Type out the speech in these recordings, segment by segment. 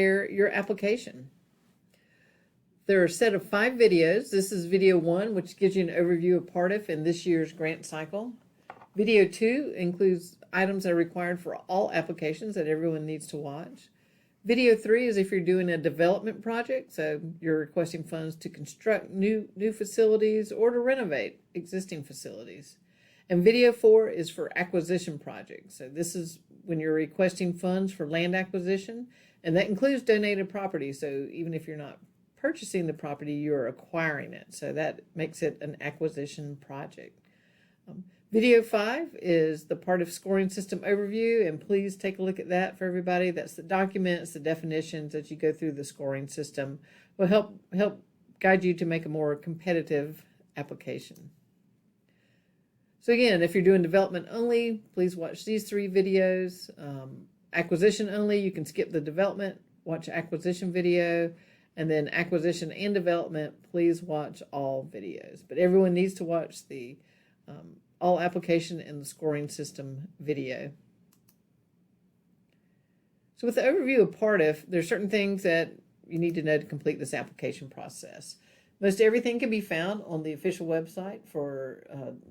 your application. There are a set of 5 videos. This is video 1, which gives you an overview of PARTF in this year's grant cycle. Video 2 includes items that are required for all applications that everyone needs to watch. Video 3 is if you're doing a development project, so you're requesting funds to construct new facilities or to renovate existing facilities. And video 4 is for acquisition projects. So this is when you're requesting funds for land acquisition, and that includes donated property. So even if you're not purchasing the property, you're acquiring it. So that makes it an acquisition project. Video 5 is the PARTF scoring system overview, and please take a look at that for everybody. That's the documents, the definitions that you go through the scoring system. Will help guide you to make a more competitive application. So again, if you're doing development only, please watch these 3 videos. Acquisition only, you can skip the development, watch acquisition video, and then acquisition and development, please watch all videos. But everyone needs to watch the all application and the scoring system video. So with the overview of PARTF, there's certain things that you need to know to complete this application process. Most everything can be found on the official website for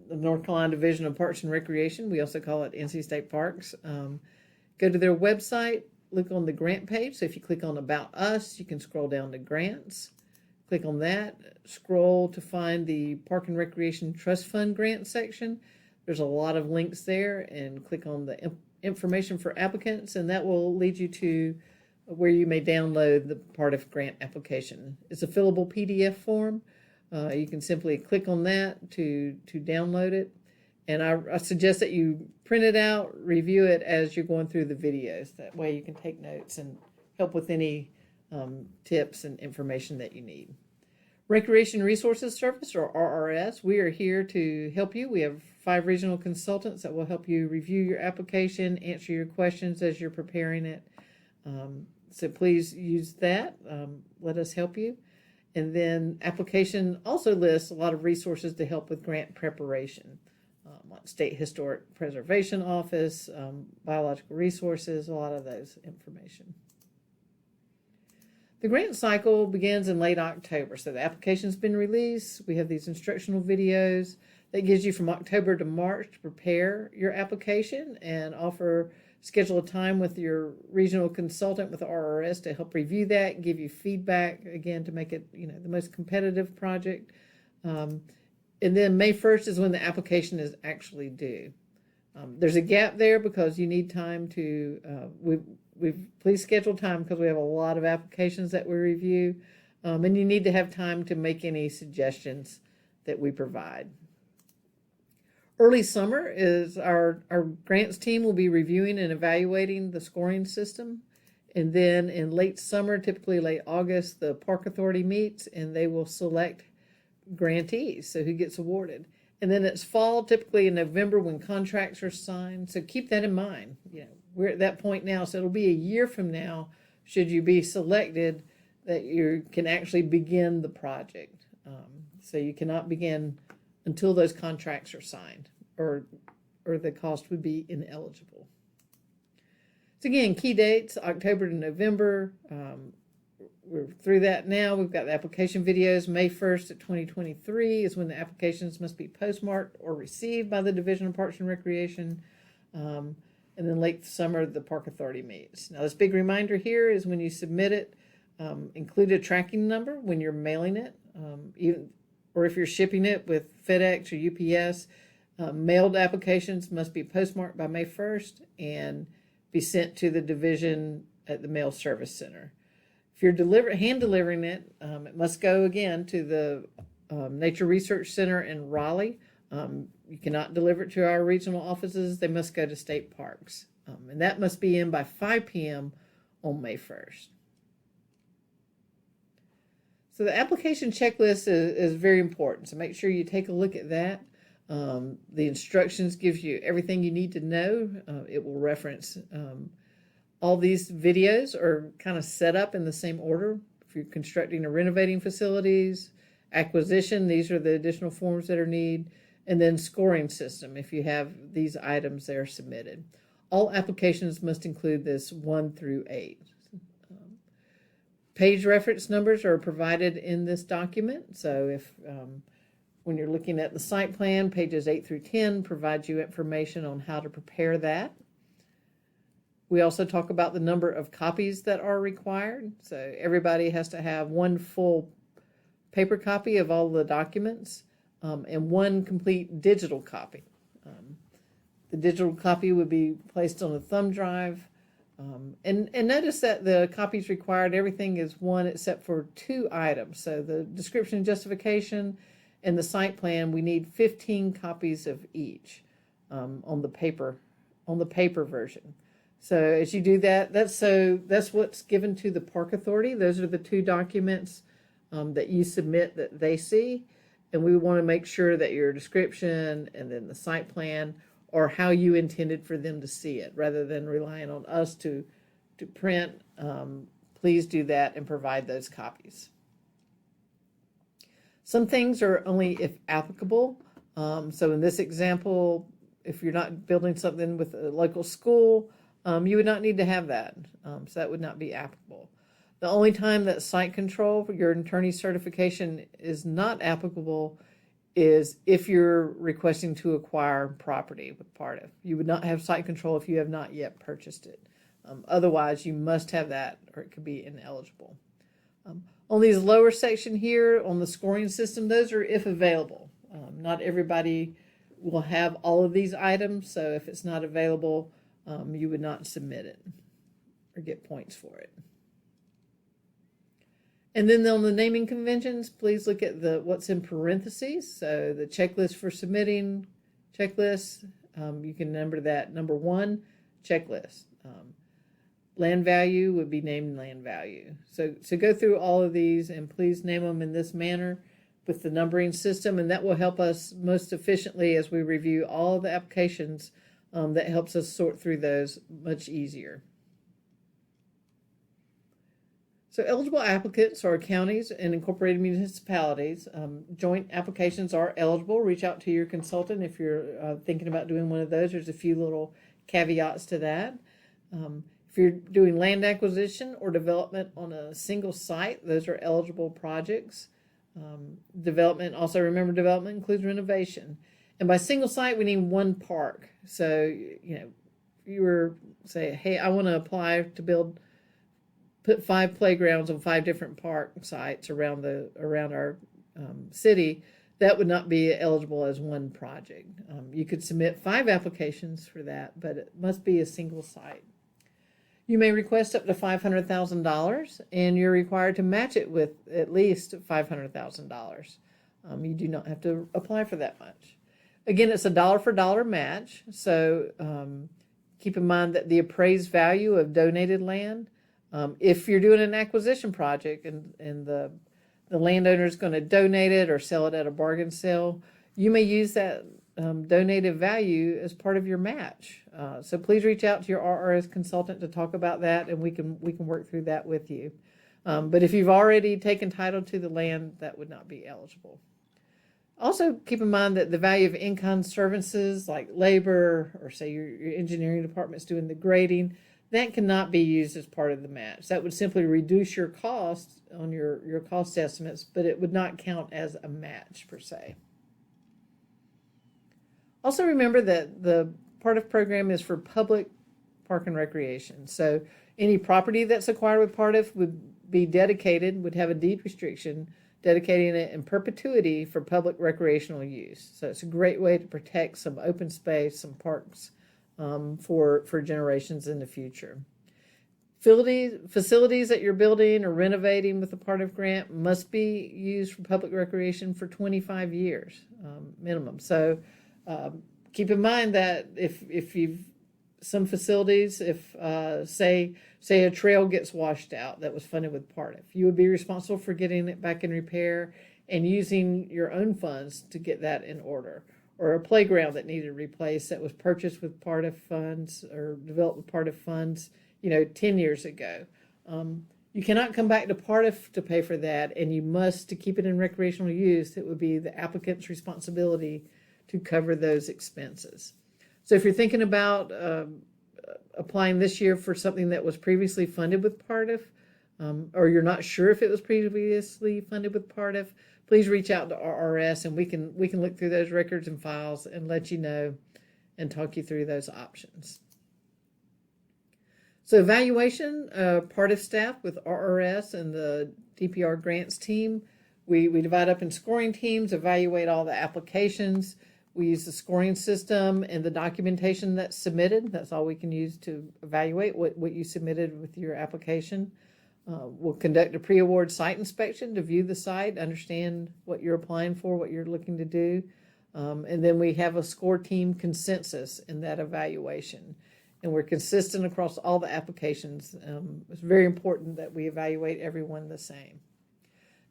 the North Carolina Division of Parks and Recreation. We also call it NC State Parks. Go to their website, look on the grant page. So if you click on About Us, you can scroll down to Grants. Click on that, scroll to find the Park and Recreation Trust Fund grant section. There's a lot of links there, and click on the information for applicants, and that will lead you to where you may download the PARTF grant application. It's a fillable PDF form. You can simply click on that to download it, and I suggest that you print it out, review it as you're going through the videos. That way you can take notes and help with any tips and information that you need. Recreation Resources Service, or RRS, we are here to help you. We have 5 regional consultants that will help you review your application, answer your questions as you're preparing it. So please use that. Let us help you. And then application also lists a lot of resources to help with grant preparation, like State Historic Preservation Office, biological resources, a lot of those information. The grant cycle begins in late October, so the application's been released. We have these instructional videos that gives you from October to March to prepare your application and schedule a time with your regional consultant with the RRS to help review that, give you feedback, again, to make it the most competitive project. And then May 1st is when the application is actually due. There's a gap there because you need time to, please schedule time because we have a lot of applications that we review, and you need to have time to make any suggestions that we provide. Early summer is our grants team will be reviewing and evaluating the scoring system. And then in late summer, typically late August, the Park Authority meets and they will select grantees, so who gets awarded. And then it's fall, typically in November, when contracts are signed. So keep that in mind. We're at that point now, so it'll be a year from now, should you be selected, that you can actually begin the project. So you cannot begin until those contracts are signed, or the cost would be ineligible. So again, key dates, October to November. We're through that now. We've got the application videos. May 1st of 2023 is when the applications must be postmarked or received by the Division of Parks and Recreation. And then late summer, the Park Authority meets. Now, this big reminder here is when you submit it, include a tracking number when you're mailing it, or if you're shipping it with FedEx or UPS. Mailed applications must be postmarked by May 1st and be sent to the division at the Mail Service Center. If you're hand delivering it, it must go again to the Nature Research Center in Raleigh. You cannot deliver it to our regional offices. They must go to state parks. And that must be in by 5 p.m. on May 1st. So the application checklist is very important. So make sure you take a look at that. The instructions gives you everything you need to know. It will reference all these videos are kind of set up in the same order. If you're constructing or renovating facilities, acquisition, these are the additional forms that are needed, and then scoring system if you have these items that are submitted. All applications must include this 1 through 8. Page reference numbers are provided in this document. So if when you're looking at the site plan, pages 8 through 10 provide you information on how to prepare that. We also talk about the number of copies that are required. So everybody has to have one full paper copy of all the documents and one complete digital copy. The digital copy would be placed on a thumb drive. And notice that the copies required, everything is one except for 2 items. So the description and justification and the site plan, we need 15 copies of each on the paper version. So as you do that, that's what's given to the Park Authority. Those are the 2 documents that you submit that they see. And we want to make sure that your description and then the site plan are how you intended for them to see it, rather than relying on us to print. Please do that and provide those copies. Some things are only if applicable. So in this example, if you're not building something with a local school, you would not need to have that. So that would not be applicable. The only time that site control for your attorney certification is not applicable is if you're requesting to acquire property with PARTF. You would not have site control if you have not yet purchased it. Otherwise, you must have that or it could be ineligible. On these lower section here on the scoring system, those are if available. Not everybody will have all of these items, so if it's not available, you would not submit it or get points for it. And then on the naming conventions, please look at what's in parentheses. So the checklist for submitting checklist, you can number that number 1, checklist. Land value would be named land value. So go through all of these and please name them in this manner with the numbering system, and that will help us most efficiently as we review all of the applications. That helps us sort through those much easier. So eligible applicants are counties and incorporated municipalities. Joint applications are eligible. Reach out to your consultant if you're thinking about doing one of those. There's a few little caveats to that. If you're doing land acquisition or development on a single site, those are eligible projects. Development, also remember, development includes renovation. And by single site, we need 1 park. So, if you were say, hey, I want to apply to put 5 playgrounds on 5 different park sites around our city, that would not be eligible as 1 project. You could submit 5 applications for that, but it must be a single site. You may request up to $500,000, and you're required to match it with at least $500,000. You do not have to apply for that much. Again, it's a dollar-for-dollar match, so keep in mind that the appraised value of donated land, if you're doing an acquisition project and the landowner is going to donate it or sell it at a bargain sale, you may use that donated value as part of your match. So please reach out to your RRS consultant to talk about that, and we can work through that with you. But if you've already taken title to the land, that would not be eligible. Also, keep in mind that the value of in-kind services like labor, or say your engineering department's doing the grading, that cannot be used as part of the match. That would simply reduce your cost on your cost estimates, but it would not count as a match per se. Also remember that the PARTF program is for public park and recreation. So any property that's acquired with PARTF would be dedicated, would have a deed restriction, dedicating it in perpetuity for public recreational use. So it's a great way to protect some open space, some parks for generations in the future. Facilities that you're building or renovating with the PARTF grant must be used for public recreation for 25 years minimum. So keep in mind that if you've some facilities, if say a trail gets washed out that was funded with PARTF, you would be responsible for getting it back in repair and using your own funds to get that in order. Or a playground that needed replaced that was purchased with PARTF funds or developed with PARTF funds, 10 years ago. You cannot come back to PARTF to pay for that, and you must, to keep it in recreational use, it would be the applicant's responsibility to cover those expenses. So if you're thinking about applying this year for something that was previously funded with PARTF, or you're not sure if it was previously funded with PARTF, please reach out to RRS and we can look through those records and files and let you know and talk you through those options. So evaluation, PARTF staff with RRS and the DPR grants team, we divide up in scoring teams, evaluate all the applications. We use the scoring system and the documentation that's submitted. That's all we can use to evaluate what you submitted with your application. We'll conduct a pre-award site inspection to view the site, understand what you're applying for, what you're looking to do. And then we have a score team consensus in that evaluation. And we're consistent across all the applications. It's very important that we evaluate everyone the same.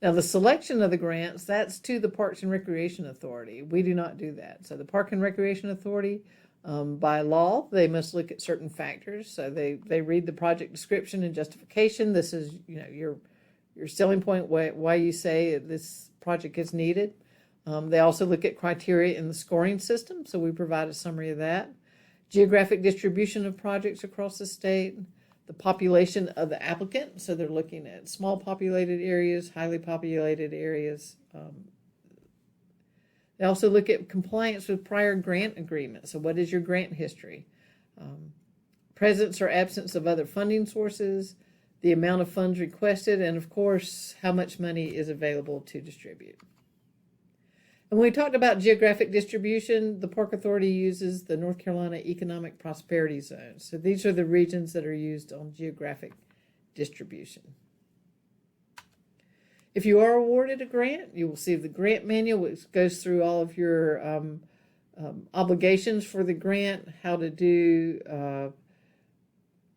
Now, the selection of the grants, that's to the Parks and Recreation Authority. We do not do that. So the Park and Recreation Authority, by law, they must look at certain factors. So they read the project description and justification. This is, your selling point, why you say this project is needed. They also look at criteria in the scoring system. So we provide a summary of that. Geographic distribution of projects across the state, the population of the applicant. So they're looking at small populated areas, highly populated areas. They also look at compliance with prior grant agreements. So what is your grant history? Presence or absence of other funding sources, the amount of funds requested, and of course, how much money is available to distribute. And when we talked about geographic distribution, the Park Authority uses the North Carolina Economic Prosperity Zones. So these are the regions that are used on geographic distribution. If you are awarded a grant, you will see the grant manual, which goes through all of your obligations for the grant, how to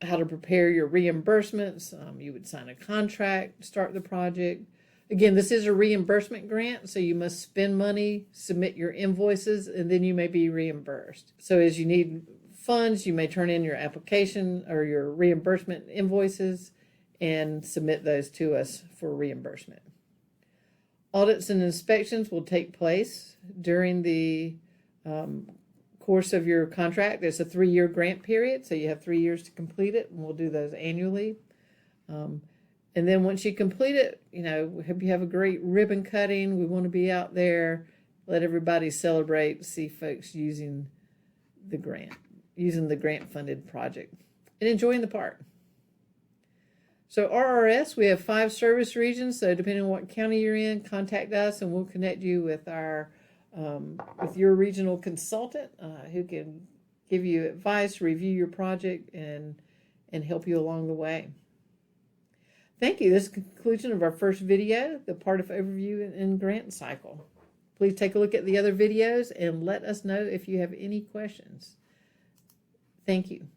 prepare your reimbursements. You would sign a contract, start the project. Again, this is a reimbursement grant, so you must spend money, submit your invoices, and then you may be reimbursed. So as you need funds, you may turn in your application or your reimbursement invoices and submit those to us for reimbursement. Audits and inspections will take place during the course of your contract. There's a 3-year grant period, so you have 3 years to complete it, and we'll do those annually. And then once you complete it, we hope you have a great ribbon cutting. We want to be out there, let everybody celebrate, see folks using the grant-funded project, and enjoying the park. So RRS, we have 5 service regions. So depending on what county you're in, contact us, and we'll connect you with with your regional consultant who can give you advice, review your project, and help you along the way. Thank you. This is the conclusion of our first video, the PARTF overview and grant cycle. Please take a look at the other videos and let us know if you have any questions. Thank you.